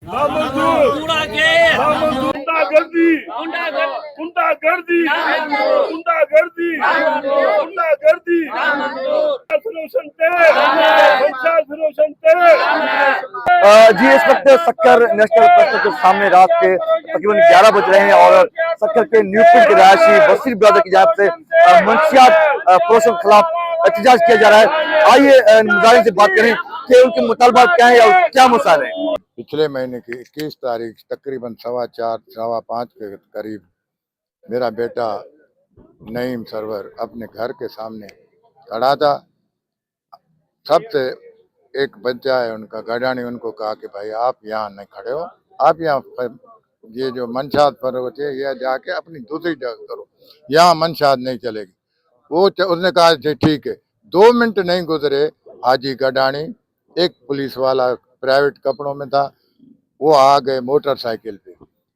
पूरा केस गुंडागर्दी गुंडागर्दी गुंडागर्दी गुंडागर्दी जी इस वक्त सक्कर नेशनल प्रेस के सामने रात के तकरीबन 11 बज रहे हैं और सक्कर के न्यूपिंड के रहायशी वसीर ब्रदर की जानिब से मंशियात फरोशों के खिलाफ एहतजाज किया जा रहा है। आइए मुजाहिरीन से बात करें कि उनके मुतालबात क्या है और क्या मसाले हैं। पिछले महीने की 21 तारीख तकरीबन 4:15 5:15 के करीब मेरा बेटा नईम सरवर अपने घर के सामने खड़ा था। सबसे एक बच्चा है उनका गडानी, उनको कहा कि भाई आप यहाँ नहीं खड़े हो, आप यहाँ ये जो मंशात पर होती है यह जाके अपनी दूसरी जगह करो, यहाँ मंशात नहीं चलेगी। उसने कहा ठीक है। 2 मिनट नहीं गुजरे, हाजी गडानी एक पुलिस वाला प्राइवेट कपड़ों में था, वो आ गए मोटरसाइकिल पे।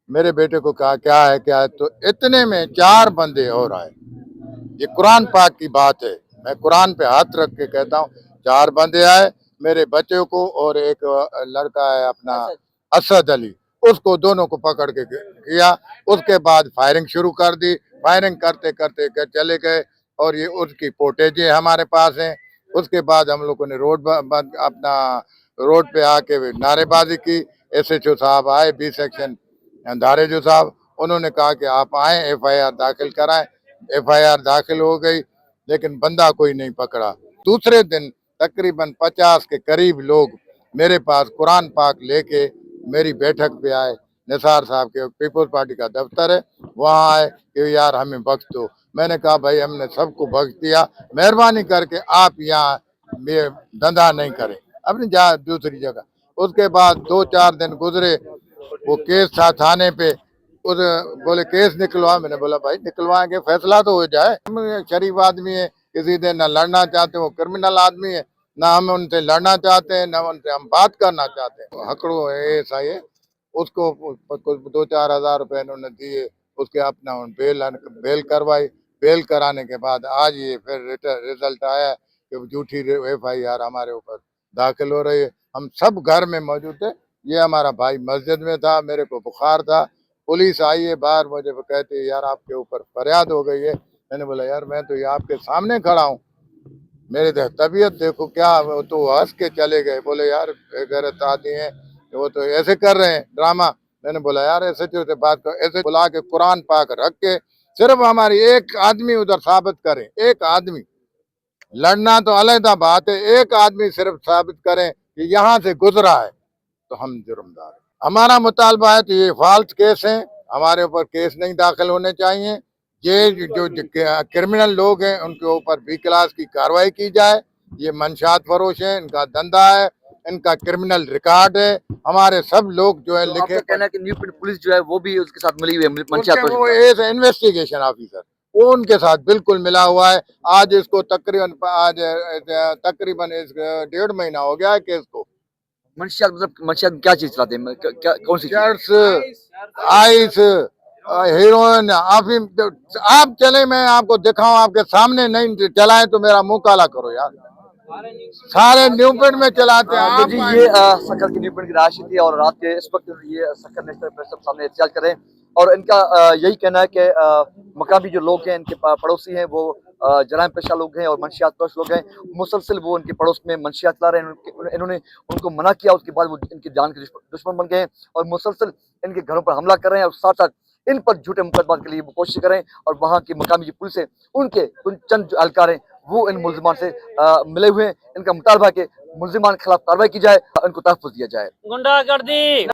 मेरे बेटे को कहा क्या है, तो इतने में 4 बंदे और आए। ये कुरान पाक की बात है, मैं कुरान पे हाथ रख के कहता हूँ। 4 बंदे आए, मेरे बच्चे को और एक लड़का है अपना असद अली, उसको दोनों को पकड़ के किया। उसके बाद फायरिंग शुरू कर दी। फायरिंग करते करते चले गए और ये उसकी फोटेजें हमारे पास हैं। उसके बाद हम लोगों ने अपना रोड पे आके नारेबाजी की। SHO साहब आए, B सेक्शन धारेजो साहब, उन्होंने कहा कि आप आए FIR दाखिल कराएं। FIR दाखिल हो गई, लेकिन बंदा कोई नहीं पकड़ा। दूसरे दिन तकरीबन 50 के करीब लोग मेरे पास कुरान पाक लेके मेरी बैठक पे आए। निसार साहब के पीपल्स पार्टी का दफ्तर है, वहाँ आए कि यार हमें बख्श दो। मैंने कहा भाई हमने सबको बख्श दिया, मेहरबानी करके आप यहाँ धंधा नहीं करें, अपनी जा दूसरी जगह। उसके बाद 2-4 दिन गुजरे, वो केस था थाने पे, उस बोले केस निकलवा। मैंने बोला भाई निकलवाएंगे, फैसला तो हो जाए। हम शरीफ आदमी है, किसी से न लड़ना चाहते, वो क्रिमिनल आदमी है, ना हम उनसे लड़ना चाहते हैं, ना उनसे हम बात करना चाहते हैं। हकड़ो है ऐसा ये, उसको 2-4 हजार रुपए इन्होंने दिए, उसके अपना बेल करवाई। बेल कराने के बाद आज ये फिर रिजल्ट आया कि झूठी FIR हमारे ऊपर दाखिल हो रही है। हम सब घर में मौजूद थे। ये हमारा भाई मस्जिद में था, मेरे को बुखार था, पुलिस आई है बाहर, मुझे कहते हैं यार आपके ऊपर फरियाद हो गई है। मैंने बोला यार मैं तो ये आपके सामने खड़ा हूँ, मेरे तबीयत देखो क्या। तो हंस के चले गए, बोले यार गैरत आदमी है, वो तो ऐसे कर रहे हैं ड्रामा। मैंने बोला यार SHO से बात कर, ऐसे बुला के कुरान पाक रख के सिर्फ हमारी एक आदमी उधर साबित करे, एक आदमी, लड़ना तो अलग बात है, एक आदमी सिर्फ साबित करें कि यहाँ से गुजरा है तो हम जुर्मदार हैं। हमारा मुतालबा है तो ये फाल्स केस है, हमारे ऊपर केस नहीं दाखिल होने चाहिए। ये जो क्रिमिनल लोग हैं उनके ऊपर B क्लास की कार्रवाई की जाए। ये मंशात फरोश है, इनका धंधा है, इनका क्रिमिनल रिकॉर्ड है। हमारे सब लोग जो है लिखे, कहना है कि न्यूपिंड पुलिस जो है वो भी उसके साथ मिली हुई है, मंशियात वो इन्वेस्टिगेशन ऑफिसर, वो उनके साथ बिल्कुल मिला हुआ है। आज इसको तकरीबन 1.5 महीना हो गया है केस को। मंशियात मतलब मंशियात क्या चीज चलाते हैं, कौन सी शर्ट्स, आइस, हीरोइन, अफीम। आप चले, मैं आपको दिखाऊं, आपके सामने नहीं चलाएं तो मेरा मुंह काला करो यार। सारे न्यूपिंड में चलाते हैं। तो जी ये सक्कर की न्यूपिंड की राशि थी और रात के इस वक्त ये सक्कर नेशनल प्रेस क्लब सामने एहतजाज कर रहे हैं और इनका यही कहना है कि मकामी जो लोग हैं, इनके पड़ोसी हैं, वो जराइम पेशा लोग हैं और मंशियात पेश लोग हैं। मुसलसिल वो इनके पड़ोस में मंशियात चला रहे हैं। इन्होंने उनको मना किया, उसके बाद वो इनकी जान के दुश्मन बन गए हैं और मुसलसिल इनके घरों पर हमला कर रहे हैं और साथ साथ इन पर झूठे मुकदमा के लिए वो कोशिश करें। और वहाँ की मकामी जो पुलिस है, उनके चंद जो एहलकार हैं वो इन मुल्जिमान से मिले हुए हैं। इनका मुतालबा है कि मुल्जिमान के खिलाफ कार्रवाई की जाए, इनको तहफ़्फ़ुज़ दिया जाए। गुंडागर्दी